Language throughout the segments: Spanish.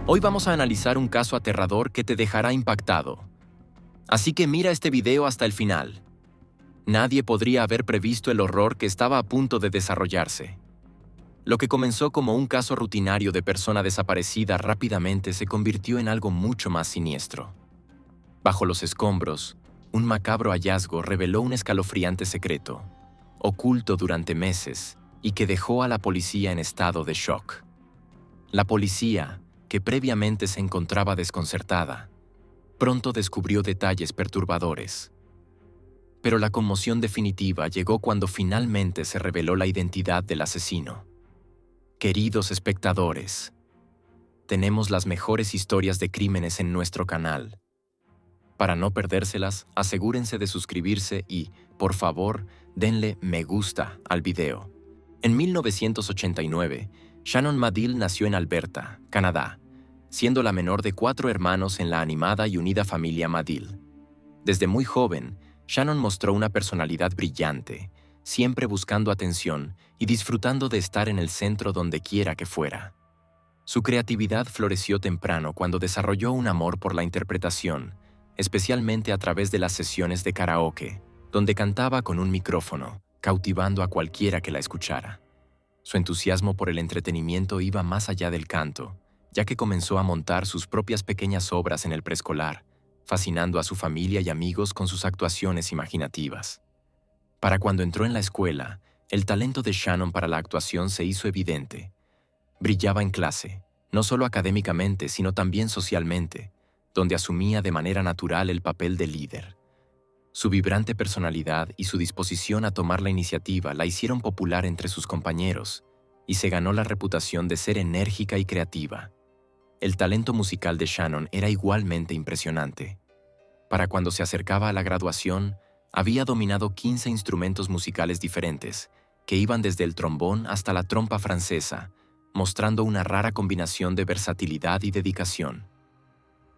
Hoy vamos a analizar un caso aterrador que te dejará impactado. Así que mira este video hasta el final. Nadie podría haber previsto el horror que estaba a punto de desarrollarse. Lo que comenzó como un caso rutinario de persona desaparecida rápidamente se convirtió en algo mucho más siniestro. Bajo los escombros, un macabro hallazgo reveló un escalofriante secreto, oculto durante meses y que dejó a la policía en estado de shock. La policía, que previamente se encontraba desconcertada, pronto descubrió detalles perturbadores. Pero la conmoción definitiva llegó cuando finalmente se reveló la identidad del asesino. Queridos espectadores, tenemos las mejores historias de crímenes en nuestro canal. Para no perdérselas, asegúrense de suscribirse y, por favor, denle me gusta al video. En 1989, Shannon Madill nació en Alberta, Canadá, siendo la menor de 4 hermanos en la animada y unida familia Madill. Desde muy joven, Shannon mostró una personalidad brillante, siempre buscando atención y disfrutando de estar en el centro donde quiera que fuera. Su creatividad floreció temprano cuando desarrolló un amor por la interpretación, especialmente a través de las sesiones de karaoke, donde cantaba con un micrófono, cautivando a cualquiera que la escuchara. Su entusiasmo por el entretenimiento iba más allá del canto, ya que comenzó a montar sus propias pequeñas obras en el preescolar, fascinando a su familia y amigos con sus actuaciones imaginativas. Para cuando entró en la escuela, el talento de Shannon para la actuación se hizo evidente. Brillaba en clase, no solo académicamente, sino también socialmente, donde asumía de manera natural el papel de líder. Su vibrante personalidad y su disposición a tomar la iniciativa la hicieron popular entre sus compañeros, y se ganó la reputación de ser enérgica y creativa. El talento musical de Shannon era igualmente impresionante. Para cuando se acercaba a la graduación, había dominado 15 instrumentos musicales diferentes, que iban desde el trombón hasta la trompa francesa, mostrando una rara combinación de versatilidad y dedicación.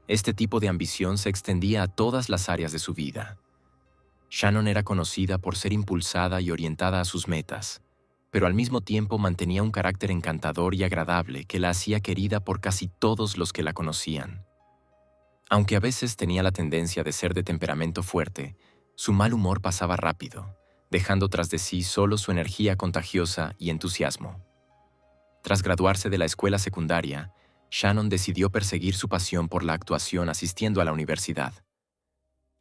Este tipo de ambición se extendía a todas las áreas de su vida. Shannon era conocida por ser impulsada y orientada a sus metas, pero al mismo tiempo mantenía un carácter encantador y agradable que la hacía querida por casi todos los que la conocían. Aunque a veces tenía la tendencia de ser de temperamento fuerte, su mal humor pasaba rápido, dejando tras de sí solo su energía contagiosa y entusiasmo. Tras graduarse de la escuela secundaria, Shannon decidió perseguir su pasión por la actuación asistiendo a la universidad.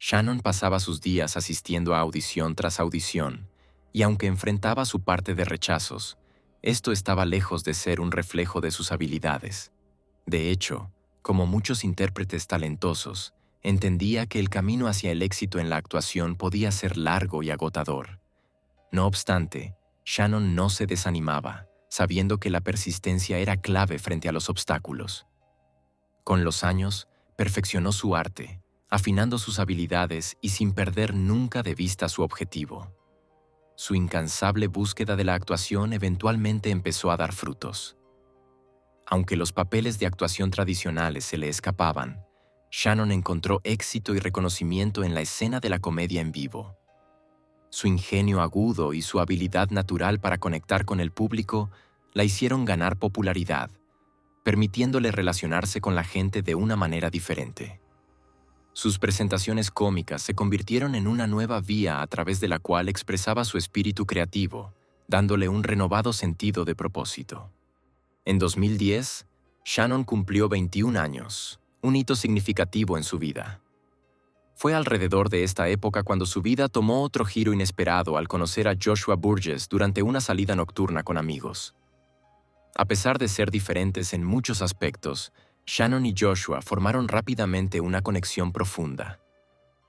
Shannon pasaba sus días asistiendo a audición tras audición, y aunque enfrentaba su parte de rechazos, esto estaba lejos de ser un reflejo de sus habilidades. De hecho, como muchos intérpretes talentosos, entendía que el camino hacia el éxito en la actuación podía ser largo y agotador. No obstante, Shannon no se desanimaba, sabiendo que la persistencia era clave frente a los obstáculos. Con los años, perfeccionó su arte, afinando sus habilidades y sin perder nunca de vista su objetivo. Su incansable búsqueda de la actuación eventualmente empezó a dar frutos. Aunque los papeles de actuación tradicionales se le escapaban, Shannon encontró éxito y reconocimiento en la escena de la comedia en vivo. Su ingenio agudo y su habilidad natural para conectar con el público la hicieron ganar popularidad, permitiéndole relacionarse con la gente de una manera diferente. Sus presentaciones cómicas se convirtieron en una nueva vía a través de la cual expresaba su espíritu creativo, dándole un renovado sentido de propósito. En 2010, Shannon cumplió 21 años, un hito significativo en su vida. Fue alrededor de esta época cuando su vida tomó otro giro inesperado al conocer a Joshua Burgess durante una salida nocturna con amigos. A pesar de ser diferentes en muchos aspectos, Shannon y Joshua formaron rápidamente una conexión profunda.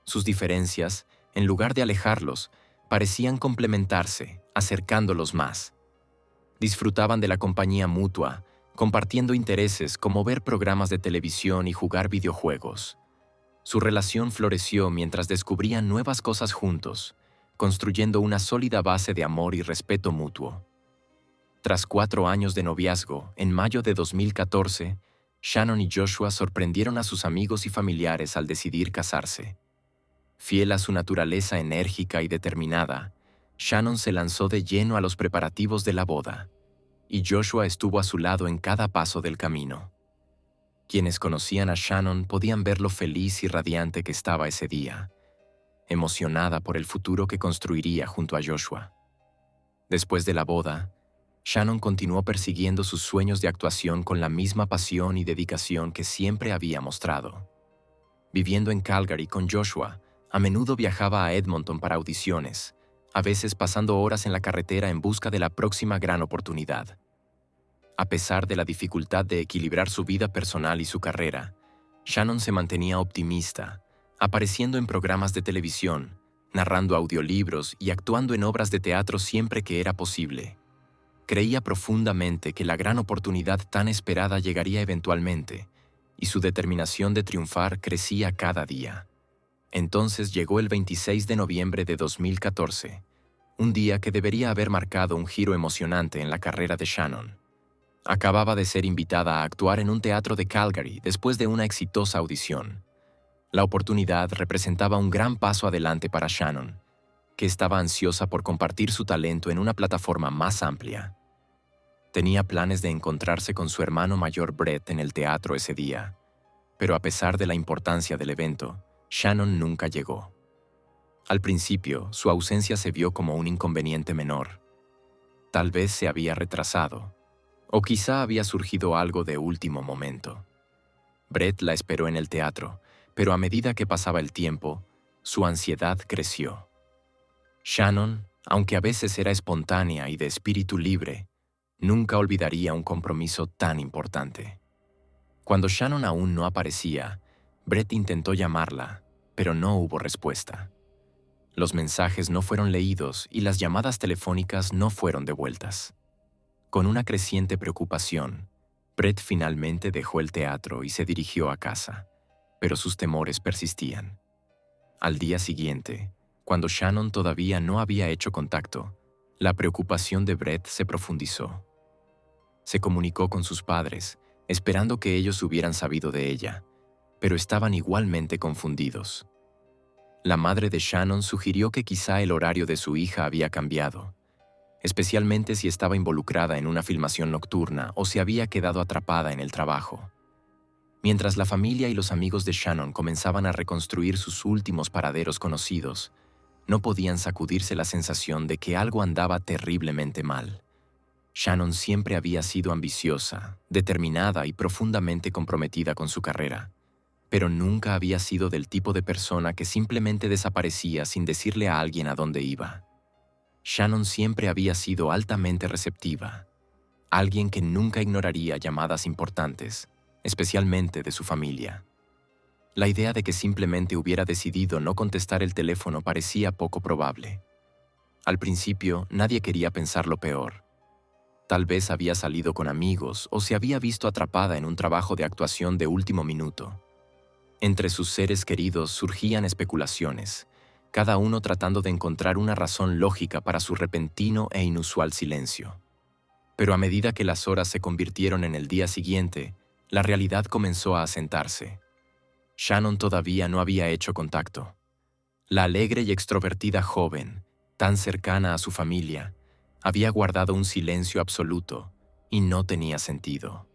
Sus diferencias, en lugar de alejarlos, parecían complementarse, acercándolos más. Disfrutaban de la compañía mutua, compartiendo intereses como ver programas de televisión y jugar videojuegos. Su relación floreció mientras descubrían nuevas cosas juntos, construyendo una sólida base de amor y respeto mutuo. Tras 4 años de noviazgo, en mayo de 2014, Shannon y Joshua sorprendieron a sus amigos y familiares al decidir casarse. Fiel a su naturaleza enérgica y determinada, Shannon se lanzó de lleno a los preparativos de la boda, y Joshua estuvo a su lado en cada paso del camino. Quienes conocían a Shannon podían ver lo feliz y radiante que estaba ese día, emocionada por el futuro que construiría junto a Joshua. Después de la boda, Shannon continuó persiguiendo sus sueños de actuación con la misma pasión y dedicación que siempre había mostrado. Viviendo en Calgary con Joshua, a menudo viajaba a Edmonton para audiciones, a veces pasando horas en la carretera en busca de la próxima gran oportunidad. A pesar de la dificultad de equilibrar su vida personal y su carrera, Shannon se mantenía optimista, apareciendo en programas de televisión, narrando audiolibros y actuando en obras de teatro siempre que era posible. Creía profundamente que la gran oportunidad tan esperada llegaría eventualmente, y su determinación de triunfar crecía cada día. Entonces llegó el 26 de noviembre de 2014, un día que debería haber marcado un giro emocionante en la carrera de Shannon. Acababa de ser invitada a actuar en un teatro de Calgary después de una exitosa audición. La oportunidad representaba un gran paso adelante para Shannon, que estaba ansiosa por compartir su talento en una plataforma más amplia. Tenía planes de encontrarse con su hermano mayor Brett en el teatro ese día, pero a pesar de la importancia del evento, Shannon nunca llegó. Al principio, su ausencia se vio como un inconveniente menor. Tal vez se había retrasado, o quizá había surgido algo de último momento. Brett la esperó en el teatro, pero a medida que pasaba el tiempo, su ansiedad creció. Shannon, aunque a veces era espontánea y de espíritu libre, nunca olvidaría un compromiso tan importante. Cuando Shannon aún no aparecía, Brett intentó llamarla, pero no hubo respuesta. Los mensajes no fueron leídos y las llamadas telefónicas no fueron devueltas. Con una creciente preocupación, Brett finalmente dejó el teatro y se dirigió a casa, pero sus temores persistían. Al día siguiente, cuando Shannon todavía no había hecho contacto, la preocupación de Brett se profundizó. Se comunicó con sus padres, esperando que ellos hubieran sabido de ella, pero estaban igualmente confundidos. La madre de Shannon sugirió que quizá el horario de su hija había cambiado, especialmente si estaba involucrada en una filmación nocturna o se había quedado atrapada en el trabajo. Mientras la familia y los amigos de Shannon comenzaban a reconstruir sus últimos paraderos conocidos, no podían sacudirse la sensación de que algo andaba terriblemente mal. Shannon siempre había sido ambiciosa, determinada y profundamente comprometida con su carrera, pero nunca había sido del tipo de persona que simplemente desaparecía sin decirle a alguien a dónde iba. Shannon siempre había sido altamente receptiva, alguien que nunca ignoraría llamadas importantes, especialmente de su familia. La idea de que simplemente hubiera decidido no contestar el teléfono parecía poco probable. Al principio, nadie quería pensar lo peor. Tal vez había salido con amigos o se había visto atrapada en un trabajo de actuación de último minuto. Entre sus seres queridos surgían especulaciones, cada uno tratando de encontrar una razón lógica para su repentino e inusual silencio. Pero a medida que las horas se convirtieron en el día siguiente, la realidad comenzó a asentarse. Shannon todavía no había hecho contacto. La alegre y extrovertida joven, tan cercana a su familia, había guardado un silencio absoluto y no tenía sentido.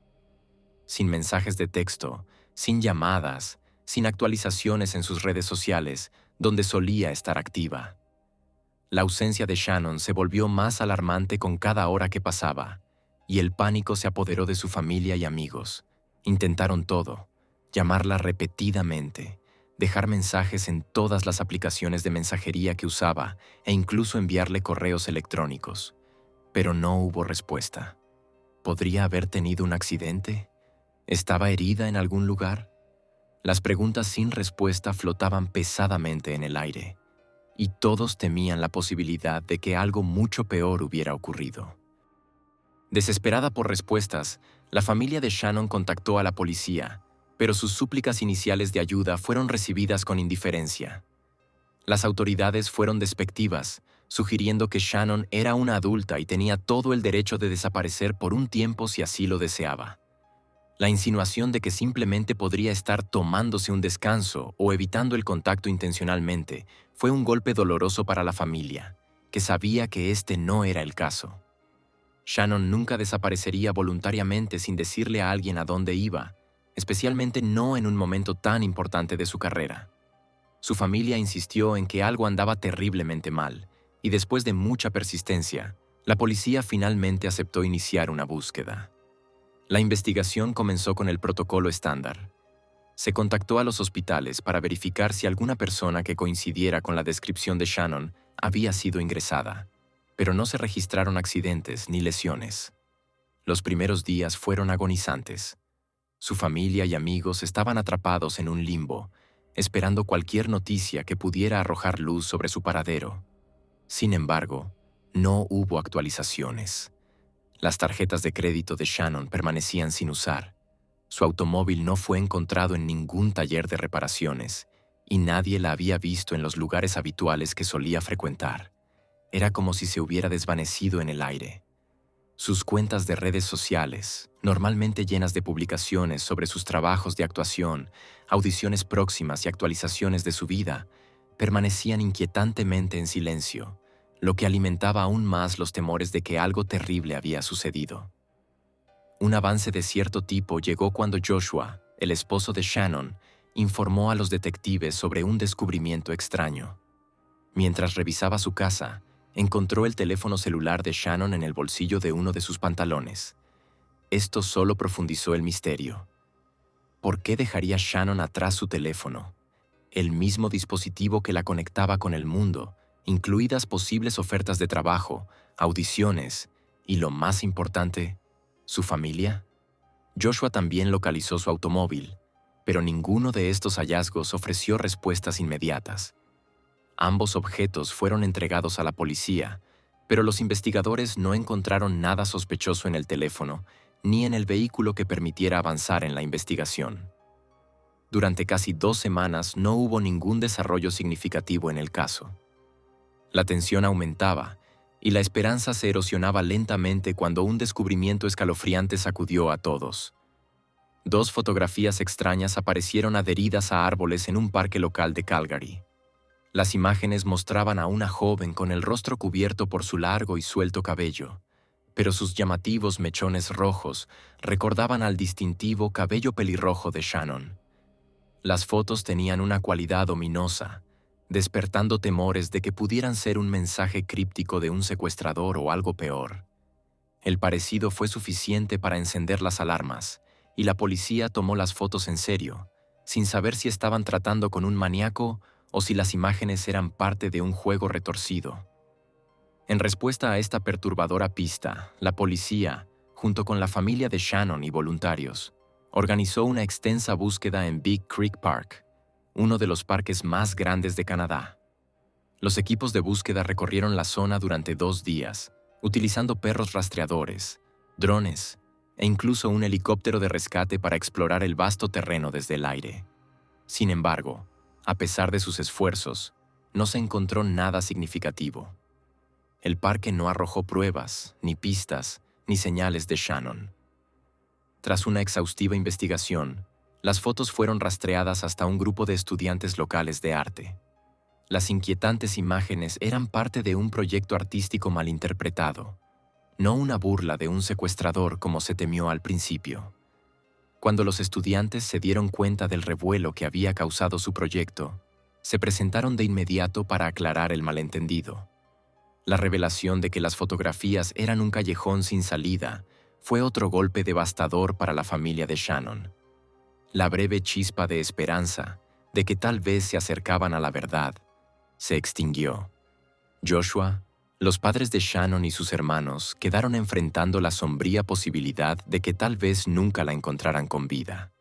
Sin mensajes de texto, sin llamadas, sin actualizaciones en sus redes sociales, donde solía estar activa. La ausencia de Shannon se volvió más alarmante con cada hora que pasaba, y el pánico se apoderó de su familia y amigos. Intentaron todo: llamarla repetidamente, dejar mensajes en todas las aplicaciones de mensajería que usaba e incluso enviarle correos electrónicos. Pero no hubo respuesta. ¿Podría haber tenido un accidente? ¿Estaba herida en algún lugar? Las preguntas sin respuesta flotaban pesadamente en el aire, y todos temían la posibilidad de que algo mucho peor hubiera ocurrido. Desesperada por respuestas, la familia de Shannon contactó a la policía, pero sus súplicas iniciales de ayuda fueron recibidas con indiferencia. Las autoridades fueron despectivas, sugiriendo que Shannon era una adulta y tenía todo el derecho de desaparecer por un tiempo si así lo deseaba. La insinuación de que simplemente podría estar tomándose un descanso o evitando el contacto intencionalmente fue un golpe doloroso para la familia, que sabía que este no era el caso. Shannon nunca desaparecería voluntariamente sin decirle a alguien a dónde iba, especialmente no en un momento tan importante de su carrera. Su familia insistió en que algo andaba terriblemente mal, y después de mucha persistencia, la policía finalmente aceptó iniciar una búsqueda. La investigación comenzó con el protocolo estándar. Se contactó a los hospitales para verificar si alguna persona que coincidiera con la descripción de Shannon había sido ingresada, pero no se registraron accidentes ni lesiones. Los primeros días fueron agonizantes. Su familia y amigos estaban atrapados en un limbo, esperando cualquier noticia que pudiera arrojar luz sobre su paradero. Sin embargo, no hubo actualizaciones. Las tarjetas de crédito de Shannon permanecían sin usar. Su automóvil no fue encontrado en ningún taller de reparaciones y nadie la había visto en los lugares habituales que solía frecuentar. Era como si se hubiera desvanecido en el aire. Sus cuentas de redes sociales, normalmente llenas de publicaciones sobre sus trabajos de actuación, audiciones próximas y actualizaciones de su vida, permanecían inquietantemente en silencio, lo que alimentaba aún más los temores de que algo terrible había sucedido. Un avance de cierto tipo llegó cuando Joshua, el esposo de Shannon, informó a los detectives sobre un descubrimiento extraño. Mientras revisaba su casa, encontró el teléfono celular de Shannon en el bolsillo de uno de sus pantalones. Esto solo profundizó el misterio. ¿Por qué dejaría Shannon atrás su teléfono? El mismo dispositivo que la conectaba con el mundo, incluidas posibles ofertas de trabajo, audiciones y, lo más importante, ¿su familia? Joshua también localizó su automóvil, pero ninguno de estos hallazgos ofreció respuestas inmediatas. Ambos objetos fueron entregados a la policía, pero los investigadores no encontraron nada sospechoso en el teléfono ni en el vehículo que permitiera avanzar en la investigación. Durante casi 2 semanas no hubo ningún desarrollo significativo en el caso. La tensión aumentaba y la esperanza se erosionaba lentamente cuando un descubrimiento escalofriante sacudió a todos. 2 fotografías extrañas aparecieron adheridas a árboles en un parque local de Calgary. Las imágenes mostraban a una joven con el rostro cubierto por su largo y suelto cabello, pero sus llamativos mechones rojos recordaban al distintivo cabello pelirrojo de Shannon. Las fotos tenían una cualidad ominosa, despertando temores de que pudieran ser un mensaje críptico de un secuestrador o algo peor. El parecido fue suficiente para encender las alarmas, y la policía tomó las fotos en serio, sin saber si estaban tratando con un maníaco o si las imágenes eran parte de un juego retorcido. En respuesta a esta perturbadora pista, la policía, junto con la familia de Shannon y voluntarios, organizó una extensa búsqueda en Big Creek Park, uno de los parques más grandes de Canadá. Los equipos de búsqueda recorrieron la zona durante 2 días, utilizando perros rastreadores, drones e incluso un helicóptero de rescate para explorar el vasto terreno desde el aire. Sin embargo, a pesar de sus esfuerzos, no se encontró nada significativo. El parque no arrojó pruebas, ni pistas, ni señales de Shannon. Tras una exhaustiva investigación, las fotos fueron rastreadas hasta un grupo de estudiantes locales de arte. Las inquietantes imágenes eran parte de un proyecto artístico malinterpretado, no una burla de un secuestrador como se temió al principio. Cuando los estudiantes se dieron cuenta del revuelo que había causado su proyecto, se presentaron de inmediato para aclarar el malentendido. La revelación de que las fotografías eran un callejón sin salida fue otro golpe devastador para la familia de Shannon. La breve chispa de esperanza de que tal vez se acercaban a la verdad se extinguió. Joshua, los padres de Shannon y sus hermanos quedaron enfrentando la sombría posibilidad de que tal vez nunca la encontraran con vida.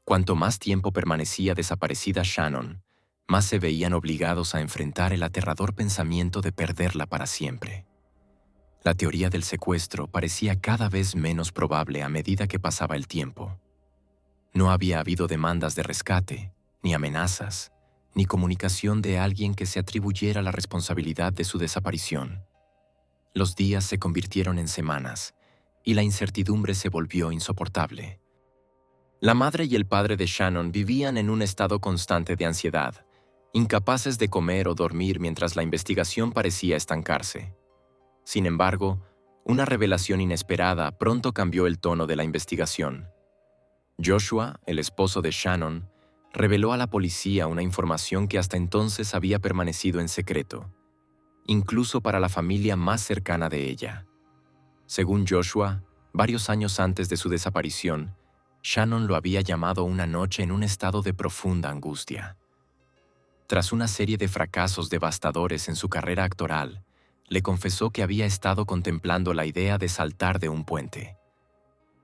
Cuanto más tiempo permanecía desaparecida Shannon, más se veían obligados a enfrentar el aterrador pensamiento de perderla para siempre. La teoría del secuestro parecía cada vez menos probable a medida que pasaba el tiempo. No había habido demandas de rescate, ni amenazas, ni comunicación de alguien que se atribuyera la responsabilidad de su desaparición. Los días se convirtieron en semanas, y la incertidumbre se volvió insoportable. La madre y el padre de Shannon vivían en un estado constante de ansiedad, incapaces de comer o dormir mientras la investigación parecía estancarse. Sin embargo, una revelación inesperada pronto cambió el tono de la investigación. Joshua, el esposo de Shannon, reveló a la policía una información que hasta entonces había permanecido en secreto, incluso para la familia más cercana de ella. Según Joshua, varios años antes de su desaparición, Shannon lo había llamado una noche en un estado de profunda angustia. Tras una serie de fracasos devastadores en su carrera actoral, le confesó que había estado contemplando la idea de saltar de un puente.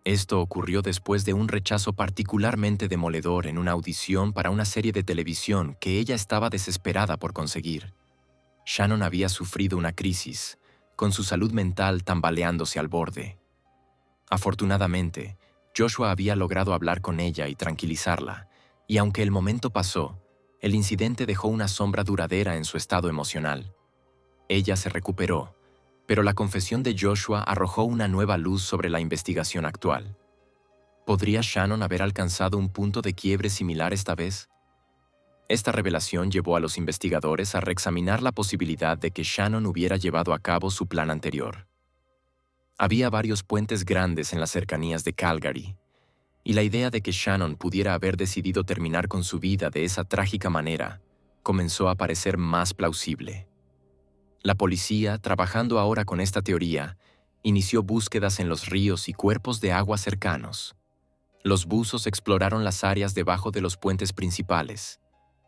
Esto ocurrió después de un rechazo particularmente demoledor en una audición para una serie de televisión que ella estaba desesperada por conseguir. Shannon había sufrido una crisis, con su salud mental tambaleándose al borde. Afortunadamente, Joshua había logrado hablar con ella y tranquilizarla, y aunque el momento pasó, el incidente dejó una sombra duradera en su estado emocional. Ella se recuperó, pero la confesión de Joshua arrojó una nueva luz sobre la investigación actual. ¿Podría Shannon haber alcanzado un punto de quiebre similar esta vez? Esta revelación llevó a los investigadores a reexaminar la posibilidad de que Shannon hubiera llevado a cabo su plan anterior. Había varios puentes grandes en las cercanías de Calgary, y la idea de que Shannon pudiera haber decidido terminar con su vida de esa trágica manera comenzó a parecer más plausible. La policía, trabajando ahora con esta teoría, inició búsquedas en los ríos y cuerpos de agua cercanos. Los buzos exploraron las áreas debajo de los puentes principales,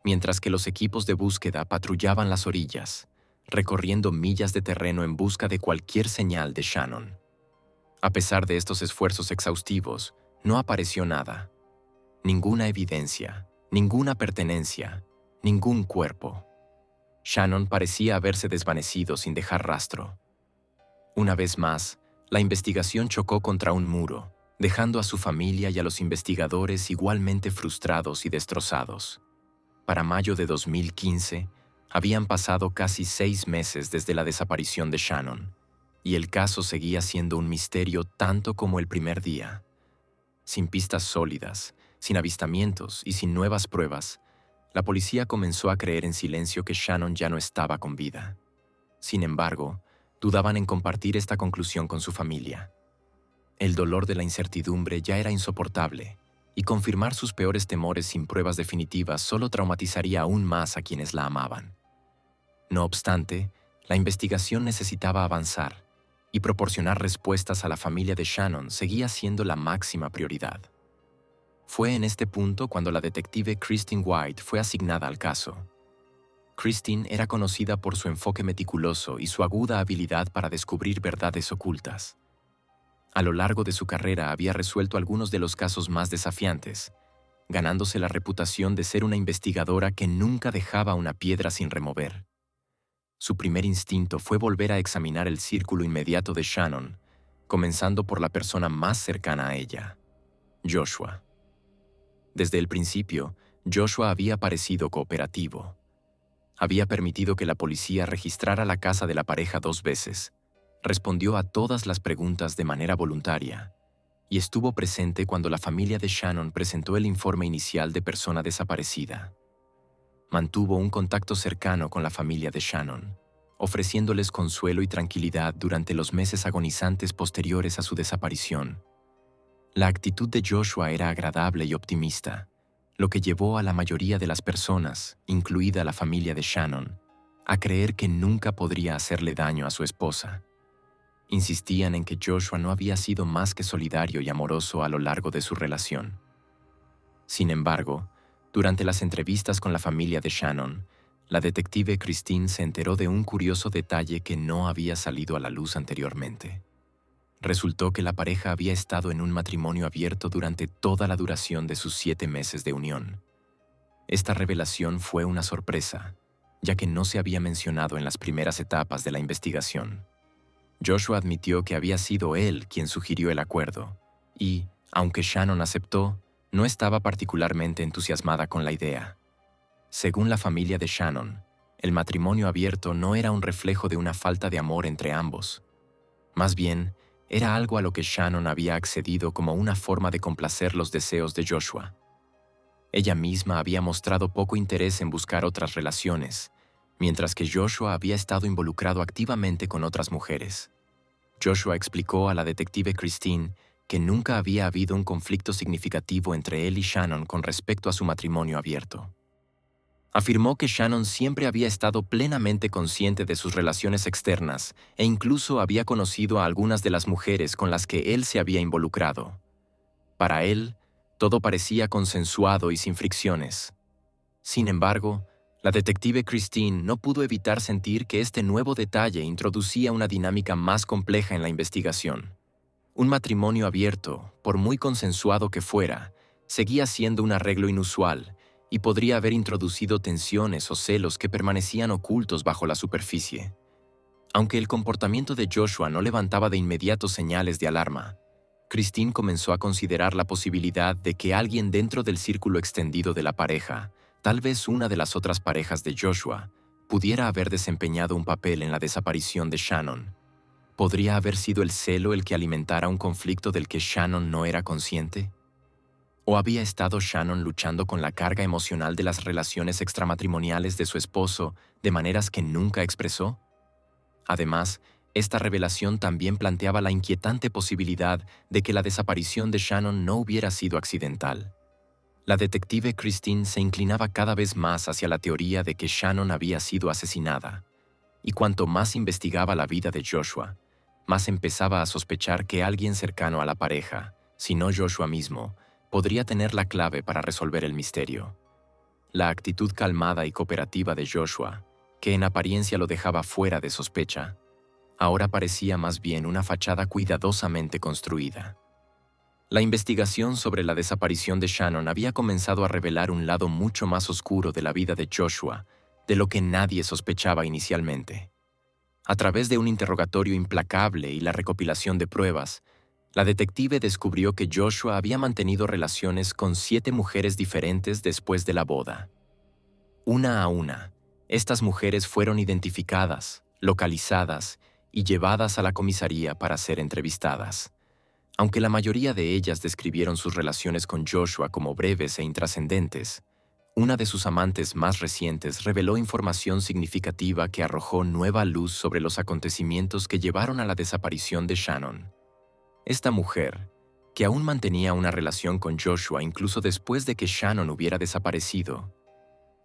mientras que los equipos de búsqueda patrullaban las orillas, recorriendo millas de terreno en busca de cualquier señal de Shannon. A pesar de estos esfuerzos exhaustivos, no apareció nada. Ninguna evidencia, ninguna pertenencia, ningún cuerpo. Shannon parecía haberse desvanecido sin dejar rastro. Una vez más, la investigación chocó contra un muro, dejando a su familia y a los investigadores igualmente frustrados y destrozados. Para mayo de 2015, habían pasado casi 6 meses desde la desaparición de Shannon, y el caso seguía siendo un misterio tanto como el primer día. Sin pistas sólidas, sin avistamientos y sin nuevas pruebas, la policía comenzó a creer en silencio que Shannon ya no estaba con vida. Sin embargo, dudaban en compartir esta conclusión con su familia. El dolor de la incertidumbre ya era insoportable, y confirmar sus peores temores sin pruebas definitivas solo traumatizaría aún más a quienes la amaban. No obstante, la investigación necesitaba avanzar, y proporcionar respuestas a la familia de Shannon seguía siendo la máxima prioridad. Fue en este punto cuando la detective Christine White fue asignada al caso. Christine era conocida por su enfoque meticuloso y su aguda habilidad para descubrir verdades ocultas. A lo largo de su carrera había resuelto algunos de los casos más desafiantes, ganándose la reputación de ser una investigadora que nunca dejaba una piedra sin remover. Su primer instinto fue volver a examinar el círculo inmediato de Shannon, comenzando por la persona más cercana a ella, Joshua. Desde el principio, Joshua había parecido cooperativo. Había permitido que la policía registrara la casa de la pareja 2 veces, respondió a todas las preguntas de manera voluntaria, y estuvo presente cuando la familia de Shannon presentó el informe inicial de persona desaparecida. Mantuvo un contacto cercano con la familia de Shannon, ofreciéndoles consuelo y tranquilidad durante los meses agonizantes posteriores a su desaparición. La actitud de Joshua era agradable y optimista, lo que llevó a la mayoría de las personas, incluida la familia de Shannon, a creer que nunca podría hacerle daño a su esposa. Insistían en que Joshua no había sido más que solidario y amoroso a lo largo de su relación. Sin embargo, durante las entrevistas con la familia de Shannon, la detective Christine se enteró de un curioso detalle que no había salido a la luz anteriormente. Resultó que la pareja había estado en un matrimonio abierto durante toda la duración de sus 7 meses de unión. Esta revelación fue una sorpresa, ya que no se había mencionado en las primeras etapas de la investigación. Joshua admitió que había sido él quien sugirió el acuerdo, y, aunque Shannon aceptó, no estaba particularmente entusiasmada con la idea. Según la familia de Shannon, el matrimonio abierto no era un reflejo de una falta de amor entre ambos. Más bien, era algo a lo que Shannon había accedido como una forma de complacer los deseos de Joshua. Ella misma había mostrado poco interés en buscar otras relaciones, mientras que Joshua había estado involucrado activamente con otras mujeres. Joshua explicó a la detective Christine que nunca había habido un conflicto significativo entre él y Shannon con respecto a su matrimonio abierto. Afirmó que Shannon siempre había estado plenamente consciente de sus relaciones externas e incluso había conocido a algunas de las mujeres con las que él se había involucrado. Para él, todo parecía consensuado y sin fricciones. Sin embargo, la detective Christine no pudo evitar sentir que este nuevo detalle introducía una dinámica más compleja en la investigación. Un matrimonio abierto, por muy consensuado que fuera, seguía siendo un arreglo inusual y podría haber introducido tensiones o celos que permanecían ocultos bajo la superficie. Aunque el comportamiento de Joshua no levantaba de inmediato señales de alarma, Christine comenzó a considerar la posibilidad de que alguien dentro del círculo extendido de la pareja, tal vez una de las otras parejas de Joshua, pudiera haber desempeñado un papel en la desaparición de Shannon. ¿Podría haber sido el celo el que alimentara un conflicto del que Shannon no era consciente? ¿O había estado Shannon luchando con la carga emocional de las relaciones extramatrimoniales de su esposo de maneras que nunca expresó? Además, esta revelación también planteaba la inquietante posibilidad de que la desaparición de Shannon no hubiera sido accidental. La detective Christine se inclinaba cada vez más hacia la teoría de que Shannon había sido asesinada, y cuanto más investigaba la vida de Joshua, más empezaba a sospechar que alguien cercano a la pareja, si no Joshua mismo, podría tener la clave para resolver el misterio. La actitud calmada y cooperativa de Joshua, que en apariencia lo dejaba fuera de sospecha, ahora parecía más bien una fachada cuidadosamente construida. La investigación sobre la desaparición de Shannon había comenzado a revelar un lado mucho más oscuro de la vida de Joshua, de lo que nadie sospechaba inicialmente. A través de un interrogatorio implacable y la recopilación de pruebas, la detective descubrió que Joshua había mantenido relaciones con 7 mujeres diferentes después de la boda. Una a una, estas mujeres fueron identificadas, localizadas y llevadas a la comisaría para ser entrevistadas. Aunque la mayoría de ellas describieron sus relaciones con Joshua como breves e intrascendentes, una de sus amantes más recientes reveló información significativa que arrojó nueva luz sobre los acontecimientos que llevaron a la desaparición de Shannon. Esta mujer, que aún mantenía una relación con Joshua incluso después de que Shannon hubiera desaparecido,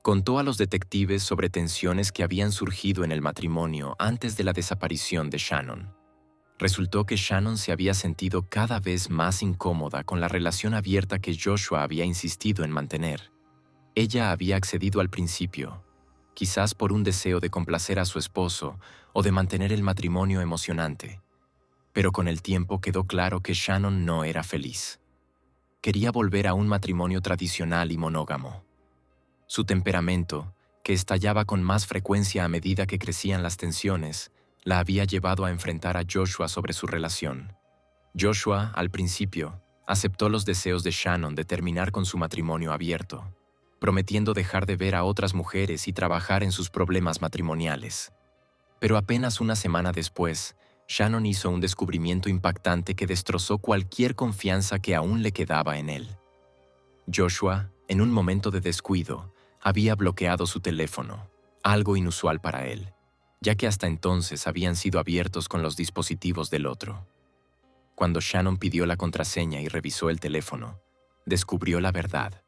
contó a los detectives sobre tensiones que habían surgido en el matrimonio antes de la desaparición de Shannon. Resultó que Shannon se había sentido cada vez más incómoda con la relación abierta que Joshua había insistido en mantener. Ella había accedido al principio, quizás por un deseo de complacer a su esposo o de mantener el matrimonio emocionante. Pero con el tiempo quedó claro que Shannon no era feliz. Quería volver a un matrimonio tradicional y monógamo. Su temperamento, que estallaba con más frecuencia a medida que crecían las tensiones, la había llevado a enfrentar a Joshua sobre su relación. Joshua, al principio, aceptó los deseos de Shannon de terminar con su matrimonio abierto, prometiendo dejar de ver a otras mujeres y trabajar en sus problemas matrimoniales. Pero apenas una semana después, Shannon hizo un descubrimiento impactante que destrozó cualquier confianza que aún le quedaba en él. Joshua, en un momento de descuido, había bloqueado su teléfono, algo inusual para él, ya que hasta entonces habían sido abiertos con los dispositivos del otro. Cuando Shannon pidió la contraseña y revisó el teléfono, descubrió la verdad.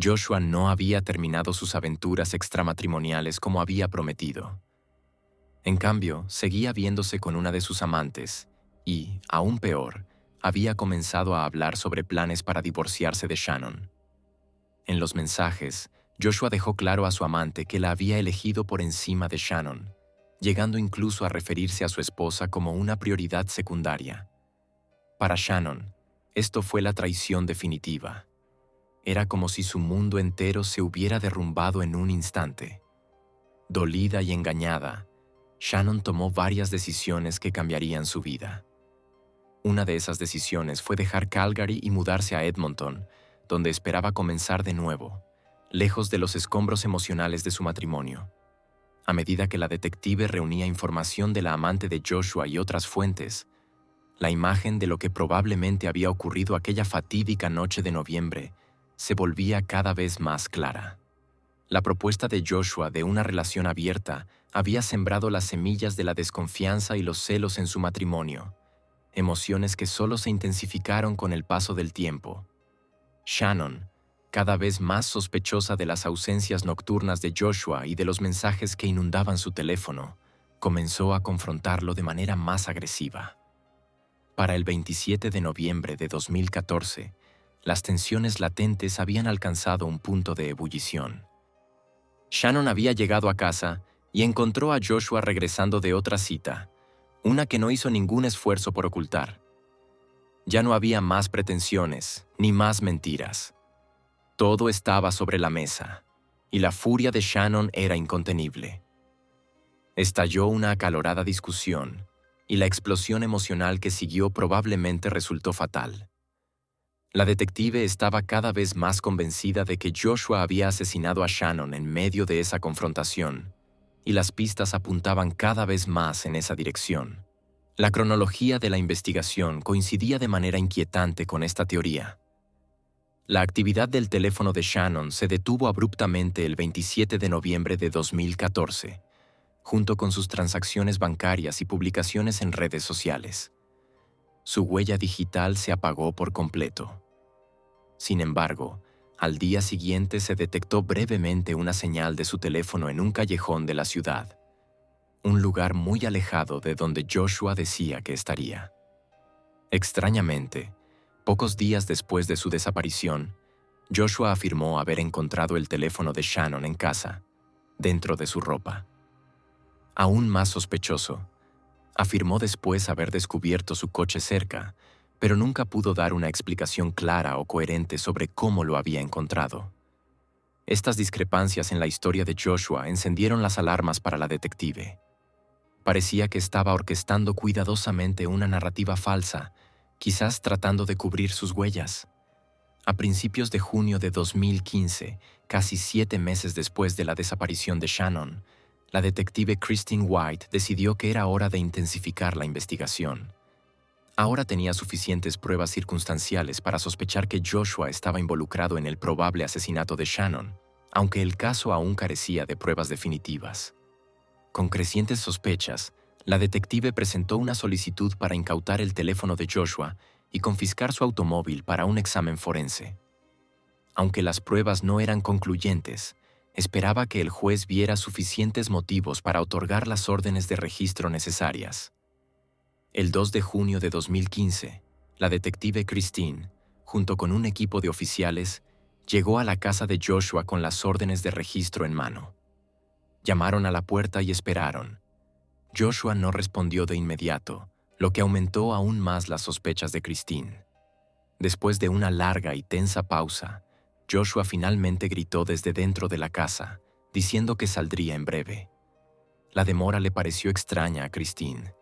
Joshua no había terminado sus aventuras extramatrimoniales como había prometido. En cambio, seguía viéndose con una de sus amantes y, aún peor, había comenzado a hablar sobre planes para divorciarse de Shannon. En los mensajes, Joshua dejó claro a su amante que la había elegido por encima de Shannon, llegando incluso a referirse a su esposa como una prioridad secundaria. Para Shannon, esto fue la traición definitiva. Era como si su mundo entero se hubiera derrumbado en un instante. Dolida y engañada, Shannon tomó varias decisiones que cambiarían su vida. Una de esas decisiones fue dejar Calgary y mudarse a Edmonton, donde esperaba comenzar de nuevo, lejos de los escombros emocionales de su matrimonio. A medida que la detective reunía información de la amante de Joshua y otras fuentes, la imagen de lo que probablemente había ocurrido aquella fatídica noche de noviembre se volvía cada vez más clara. La propuesta de Joshua de una relación abierta había sembrado las semillas de la desconfianza y los celos en su matrimonio, emociones que solo se intensificaron con el paso del tiempo. Shannon, cada vez más sospechosa de las ausencias nocturnas de Joshua y de los mensajes que inundaban su teléfono, comenzó a confrontarlo de manera más agresiva. Para el 27 de noviembre de 2014, las tensiones latentes habían alcanzado un punto de ebullición. Shannon había llegado a casa y encontró a Joshua regresando de otra cita, una que no hizo ningún esfuerzo por ocultar. Ya no había más pretensiones, ni más mentiras. Todo estaba sobre la mesa, y la furia de Shannon era incontenible. Estalló una acalorada discusión, y la explosión emocional que siguió probablemente resultó fatal. La detective estaba cada vez más convencida de que Joshua había asesinado a Shannon en medio de esa confrontación, y las pistas apuntaban cada vez más en esa dirección. La cronología de la investigación coincidía de manera inquietante con esta teoría. La actividad del teléfono de Shannon se detuvo abruptamente el 27 de noviembre de 2014, junto con sus transacciones bancarias y publicaciones en redes sociales. Su huella digital se apagó por completo. Sin embargo, al día siguiente se detectó brevemente una señal de su teléfono en un callejón de la ciudad, un lugar muy alejado de donde Joshua decía que estaría. Extrañamente, pocos días después de su desaparición, Joshua afirmó haber encontrado el teléfono de Shannon en casa, dentro de su ropa. Aún más sospechoso, afirmó después haber descubierto su coche cerca, pero nunca pudo dar una explicación clara o coherente sobre cómo lo había encontrado. Estas discrepancias en la historia de Joshua encendieron las alarmas para la detective. Parecía que estaba orquestando cuidadosamente una narrativa falsa, quizás tratando de cubrir sus huellas. A principios de junio de 2015, casi 7 meses después de la desaparición de Shannon, la detective Christine White decidió que era hora de intensificar la investigación. Ahora tenía suficientes pruebas circunstanciales para sospechar que Joshua estaba involucrado en el probable asesinato de Shannon, aunque el caso aún carecía de pruebas definitivas. Con crecientes sospechas, la detective presentó una solicitud para incautar el teléfono de Joshua y confiscar su automóvil para un examen forense. Aunque las pruebas no eran concluyentes, esperaba que el juez viera suficientes motivos para otorgar las órdenes de registro necesarias. El 2 de junio de 2015, la detective Christine, junto con un equipo de oficiales, llegó a la casa de Joshua con las órdenes de registro en mano. Llamaron a la puerta y esperaron. Joshua no respondió de inmediato, lo que aumentó aún más las sospechas de Christine. Después de una larga y tensa pausa, Joshua finalmente gritó desde dentro de la casa, diciendo que saldría en breve. La demora le pareció extraña a Christine.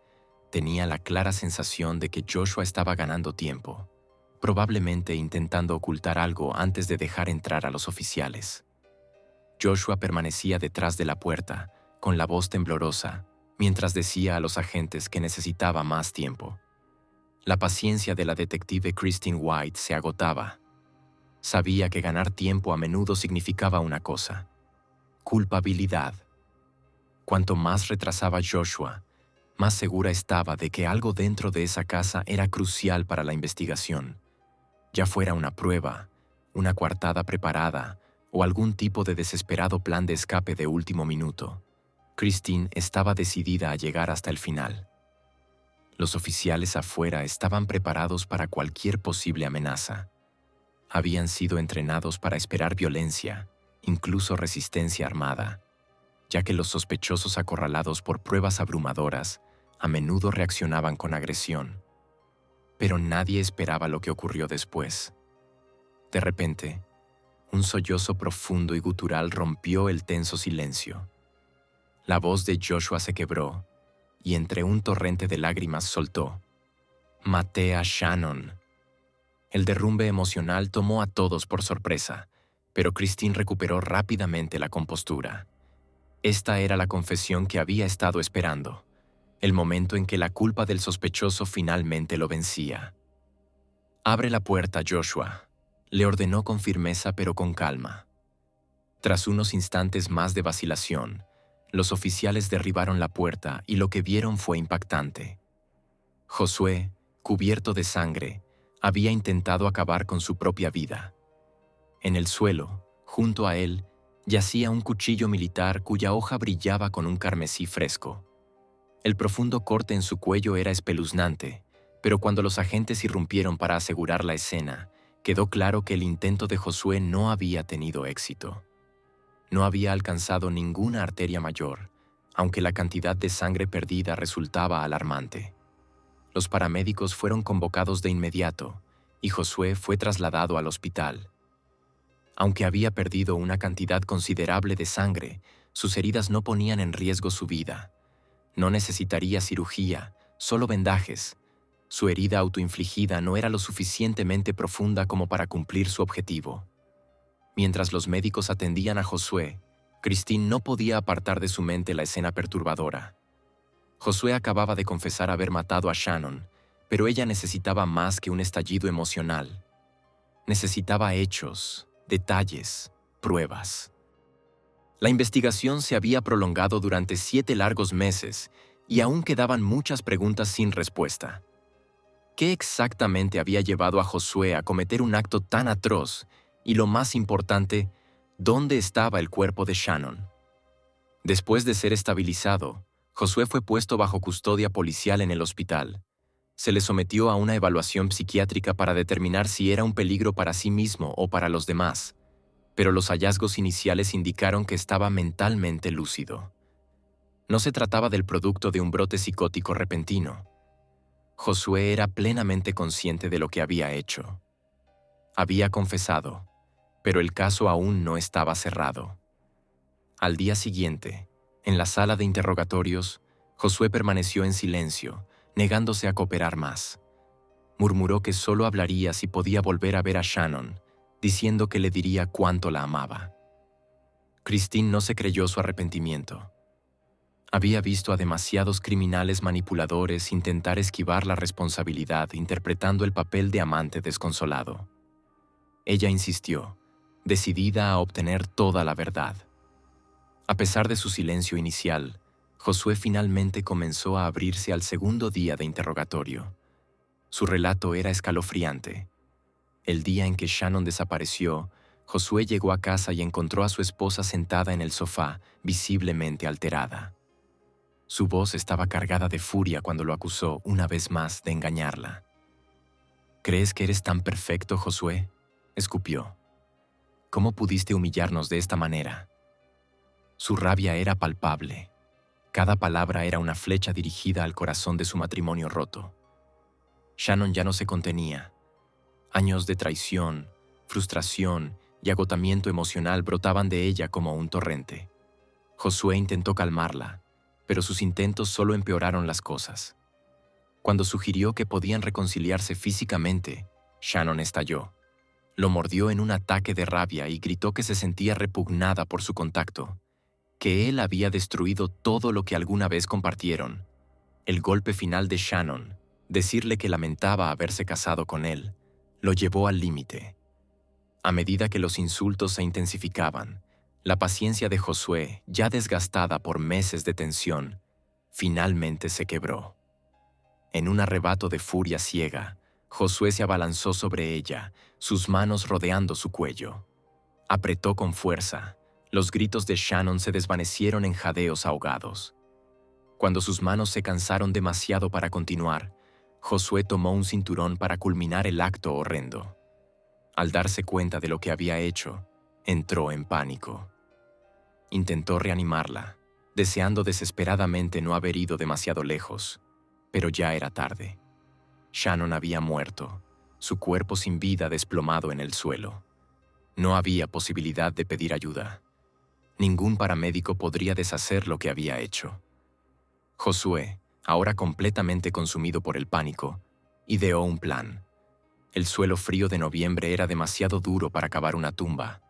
Tenía la clara sensación de que Joshua estaba ganando tiempo, probablemente intentando ocultar algo antes de dejar entrar a los oficiales. Joshua permanecía detrás de la puerta, con la voz temblorosa, mientras decía a los agentes que necesitaba más tiempo. La paciencia de la detective Christine White se agotaba. Sabía que ganar tiempo a menudo significaba una cosa: culpabilidad. Cuanto más retrasaba Joshua, más segura estaba de que algo dentro de esa casa era crucial para la investigación, ya fuera una prueba, una coartada preparada o algún tipo de desesperado plan de escape de último minuto. Christine estaba decidida a llegar hasta el final. Los oficiales afuera estaban preparados para cualquier posible amenaza. Habían sido entrenados para esperar violencia, incluso resistencia armada, ya que los sospechosos acorralados por pruebas abrumadoras a menudo reaccionaban con agresión. Pero nadie esperaba lo que ocurrió después. De repente, un sollozo profundo y gutural rompió el tenso silencio. La voz de Joshua se quebró, y entre un torrente de lágrimas soltó: «Maté a Shannon». El derrumbe emocional tomó a todos por sorpresa, pero Christine recuperó rápidamente la compostura. Esta era la confesión que había estado esperando, el momento en que la culpa del sospechoso finalmente lo vencía. «Abre la puerta, Joshua», le ordenó con firmeza pero con calma. Tras unos instantes más de vacilación, los oficiales derribaron la puerta y lo que vieron fue impactante. Josué, cubierto de sangre, había intentado acabar con su propia vida. En el suelo, junto a él, yacía un cuchillo militar cuya hoja brillaba con un carmesí fresco. El profundo corte en su cuello era espeluznante, pero cuando los agentes irrumpieron para asegurar la escena, quedó claro que el intento de Josué no había tenido éxito. No había alcanzado ninguna arteria mayor, aunque la cantidad de sangre perdida resultaba alarmante. Los paramédicos fueron convocados de inmediato, y Josué fue trasladado al hospital. Aunque había perdido una cantidad considerable de sangre, sus heridas no ponían en riesgo su vida. No necesitaría cirugía, solo vendajes. Su herida autoinfligida no era lo suficientemente profunda como para cumplir su objetivo. Mientras los médicos atendían a Josué, Christine no podía apartar de su mente la escena perturbadora. Josué acababa de confesar haber matado a Shannon, pero ella necesitaba más que un estallido emocional. Necesitaba hechos, detalles, pruebas. La investigación se había prolongado durante 7 largos meses y aún quedaban muchas preguntas sin respuesta. ¿Qué exactamente había llevado a Josué a cometer un acto tan atroz? Y lo más importante, ¿dónde estaba el cuerpo de Shannon? Después de ser estabilizado, Josué fue puesto bajo custodia policial en el hospital. Se le sometió a una evaluación psiquiátrica para determinar si era un peligro para sí mismo o para los demás, pero los hallazgos iniciales indicaron que estaba mentalmente lúcido. No se trataba del producto de un brote psicótico repentino. Josué era plenamente consciente de lo que había hecho. Había confesado, pero el caso aún no estaba cerrado. Al día siguiente, en la sala de interrogatorios, Josué permaneció en silencio, negándose a cooperar más. Murmuró que solo hablaría si podía volver a ver a Shannon, diciendo que le diría cuánto la amaba. Christine no se creyó su arrepentimiento. Había visto a demasiados criminales manipuladores intentar esquivar la responsabilidad interpretando el papel de amante desconsolado. Ella insistió, decidida a obtener toda la verdad. A pesar de su silencio inicial, Josué finalmente comenzó a abrirse al segundo día de interrogatorio. Su relato era escalofriante. El día en que Shannon desapareció, Josué llegó a casa y encontró a su esposa sentada en el sofá, visiblemente alterada. Su voz estaba cargada de furia cuando lo acusó una vez más de engañarla. ¿Crees que eres tan perfecto, Josué?, escupió. ¿Cómo pudiste humillarnos de esta manera? Su rabia era palpable. Cada palabra era una flecha dirigida al corazón de su matrimonio roto. Shannon ya no se contenía. Años de traición, frustración y agotamiento emocional brotaban de ella como un torrente. Josué intentó calmarla, pero sus intentos solo empeoraron las cosas. Cuando sugirió que podían reconciliarse físicamente, Shannon estalló. Lo mordió en un ataque de rabia y gritó que se sentía repugnada por su contacto, que él había destruido todo lo que alguna vez compartieron. El golpe final de Shannon, decirle que lamentaba haberse casado con él, lo llevó al límite. A medida que los insultos se intensificaban, la paciencia de Josué, ya desgastada por meses de tensión, finalmente se quebró. En un arrebato de furia ciega, Josué se abalanzó sobre ella, sus manos rodeando su cuello. Apretó con fuerza. Los gritos de Shannon se desvanecieron en jadeos ahogados. Cuando sus manos se cansaron demasiado para continuar, Josué tomó un cinturón para culminar el acto horrendo. Al darse cuenta de lo que había hecho, entró en pánico. Intentó reanimarla, deseando desesperadamente no haber ido demasiado lejos, pero ya era tarde. Shannon había muerto, su cuerpo sin vida desplomado en el suelo. No había posibilidad de pedir ayuda. Ningún paramédico podría deshacer lo que había hecho. Josué, ahora completamente consumido por el pánico, ideó un plan. El suelo frío de noviembre era demasiado duro para cavar una tumba,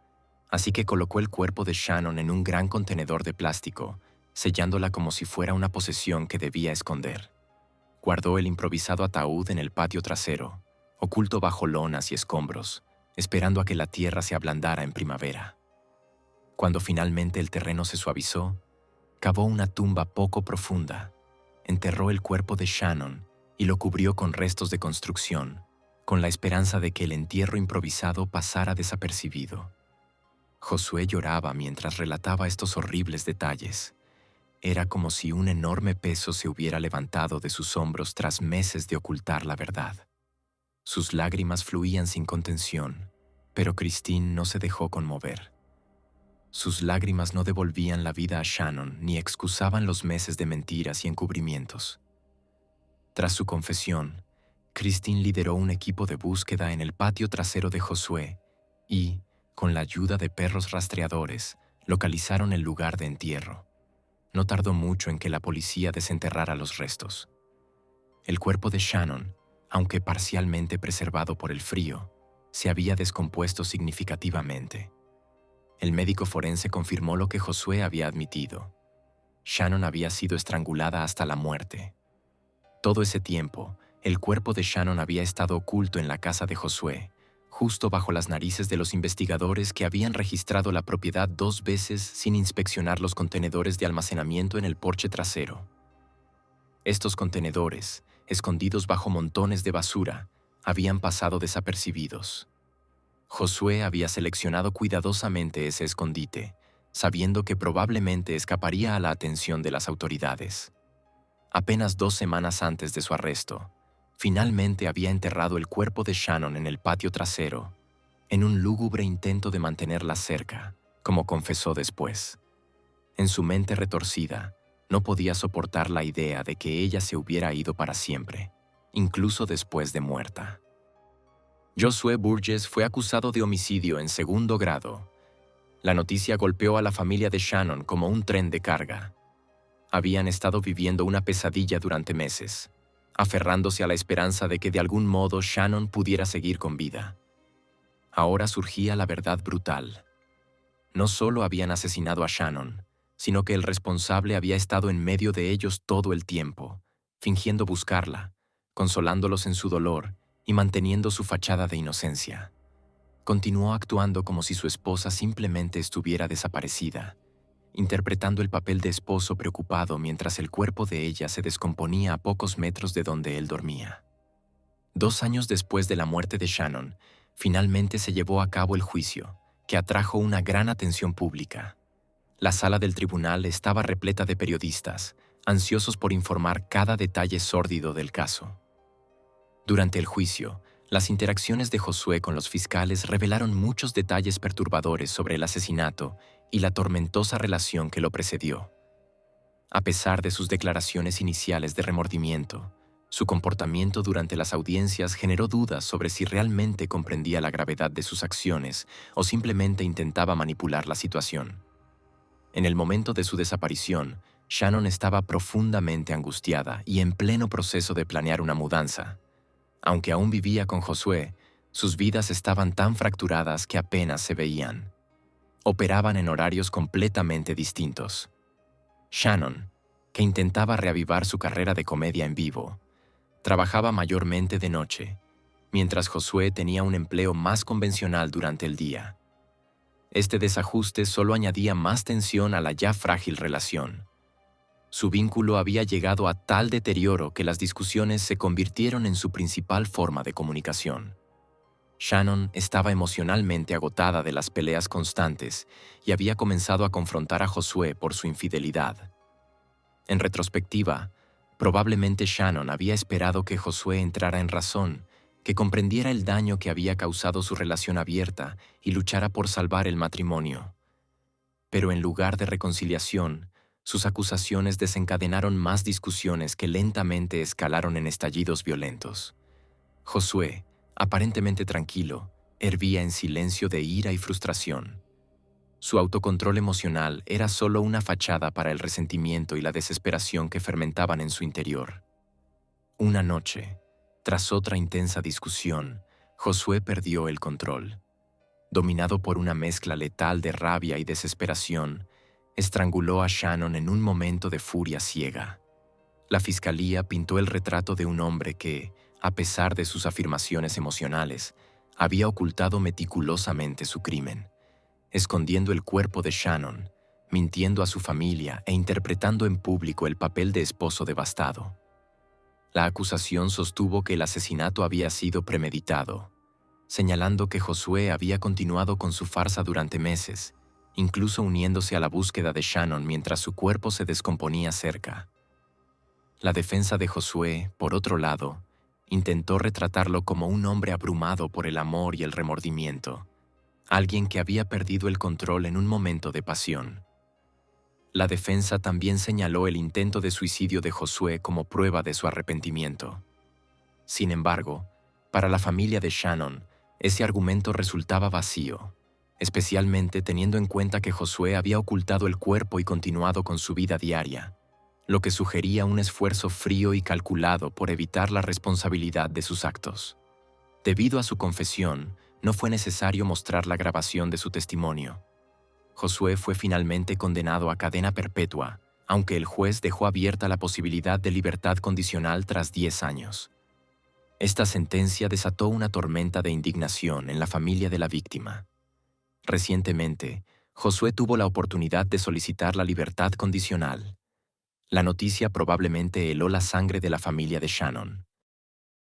así que colocó el cuerpo de Shannon en un gran contenedor de plástico, sellándola como si fuera una posesión que debía esconder. Guardó el improvisado ataúd en el patio trasero, oculto bajo lonas y escombros, esperando a que la tierra se ablandara en primavera. Cuando finalmente el terreno se suavizó, cavó una tumba poco profunda, enterró el cuerpo de Shannon y lo cubrió con restos de construcción, con la esperanza de que el entierro improvisado pasara desapercibido. Josué lloraba mientras relataba estos horribles detalles. Era como si un enorme peso se hubiera levantado de sus hombros tras meses de ocultar la verdad. Sus lágrimas fluían sin contención, pero Christine no se dejó conmover. Sus lágrimas no devolvían la vida a Shannon ni excusaban los meses de mentiras y encubrimientos. Tras su confesión, Christine lideró un equipo de búsqueda en el patio trasero de Josué y, con la ayuda de perros rastreadores, localizaron el lugar de entierro. No tardó mucho en que la policía desenterrara los restos. El cuerpo de Shannon, aunque parcialmente preservado por el frío, se había descompuesto significativamente. El médico forense confirmó lo que Josué había admitido. Shannon había sido estrangulada hasta la muerte. Todo ese tiempo, el cuerpo de Shannon había estado oculto en la casa de Josué, justo bajo las narices de los investigadores que habían registrado la propiedad 2 veces sin inspeccionar los contenedores de almacenamiento en el porche trasero. Estos contenedores, escondidos bajo montones de basura, habían pasado desapercibidos. Josué había seleccionado cuidadosamente ese escondite, sabiendo que probablemente escaparía a la atención de las autoridades. Apenas 2 semanas antes de su arresto, finalmente había enterrado el cuerpo de Shannon en el patio trasero, en un lúgubre intento de mantenerla cerca, como confesó después. En su mente retorcida, no podía soportar la idea de que ella se hubiera ido para siempre, incluso después de muerta. Josué Burgess fue acusado de homicidio en 2º grado. La noticia golpeó a la familia de Shannon como un tren de carga. Habían estado viviendo una pesadilla durante meses, aferrándose a la esperanza de que de algún modo Shannon pudiera seguir con vida. Ahora surgía la verdad brutal. No solo habían asesinado a Shannon, sino que el responsable había estado en medio de ellos todo el tiempo, fingiendo buscarla, consolándolos en su dolor y manteniendo su fachada de inocencia. Continuó actuando como si su esposa simplemente estuviera desaparecida, interpretando el papel de esposo preocupado mientras el cuerpo de ella se descomponía a pocos metros de donde él dormía. 2 años después de la muerte de Shannon, finalmente se llevó a cabo el juicio, que atrajo una gran atención pública. La sala del tribunal estaba repleta de periodistas, ansiosos por informar cada detalle sórdido del caso. Durante el juicio, las interacciones de Josué con los fiscales revelaron muchos detalles perturbadores sobre el asesinato y la tormentosa relación que lo precedió. A pesar de sus declaraciones iniciales de remordimiento, su comportamiento durante las audiencias generó dudas sobre si realmente comprendía la gravedad de sus acciones o simplemente intentaba manipular la situación. En el momento de su desaparición, Shannon estaba profundamente angustiada y en pleno proceso de planear una mudanza. Aunque aún vivía con Josué, sus vidas estaban tan fracturadas que apenas se veían. Operaban en horarios completamente distintos. Shannon, que intentaba reavivar su carrera de comedia en vivo, trabajaba mayormente de noche, mientras Josué tenía un empleo más convencional durante el día. Este desajuste solo añadía más tensión a la ya frágil relación. Su vínculo había llegado a tal deterioro que las discusiones se convirtieron en su principal forma de comunicación. Shannon estaba emocionalmente agotada de las peleas constantes y había comenzado a confrontar a Josué por su infidelidad. En retrospectiva, probablemente Shannon había esperado que Josué entrara en razón, que comprendiera el daño que había causado su relación abierta y luchara por salvar el matrimonio. Pero en lugar de reconciliación, sus acusaciones desencadenaron más discusiones que lentamente escalaron en estallidos violentos. Josué, aparentemente tranquilo, hervía en silencio de ira y frustración. Su autocontrol emocional era solo una fachada para el resentimiento y la desesperación que fermentaban en su interior. Una noche, tras otra intensa discusión, Josué perdió el control. Dominado por una mezcla letal de rabia y desesperación, estranguló a Shannon en un momento de furia ciega. La fiscalía pintó el retrato de un hombre que, a pesar de sus afirmaciones emocionales, había ocultado meticulosamente su crimen, escondiendo el cuerpo de Shannon, mintiendo a su familia e interpretando en público el papel de esposo devastado. La acusación sostuvo que el asesinato había sido premeditado, señalando que Josué había continuado con su farsa durante meses, incluso uniéndose a la búsqueda de Shannon mientras su cuerpo se descomponía cerca. La defensa de Josué, por otro lado, intentó retratarlo como un hombre abrumado por el amor y el remordimiento, alguien que había perdido el control en un momento de pasión. La defensa también señaló el intento de suicidio de Josué como prueba de su arrepentimiento. Sin embargo, para la familia de Shannon, ese argumento resultaba vacío, especialmente teniendo en cuenta que Josué había ocultado el cuerpo y continuado con su vida diaria, lo que sugería un esfuerzo frío y calculado por evitar la responsabilidad de sus actos. Debido a su confesión, no fue necesario mostrar la grabación de su testimonio. Josué fue finalmente condenado a cadena perpetua, aunque el juez dejó abierta la posibilidad de libertad condicional tras 10 años. Esta sentencia desató una tormenta de indignación en la familia de la víctima. Recientemente, Josué tuvo la oportunidad de solicitar la libertad condicional. La noticia probablemente heló la sangre de la familia de Shannon.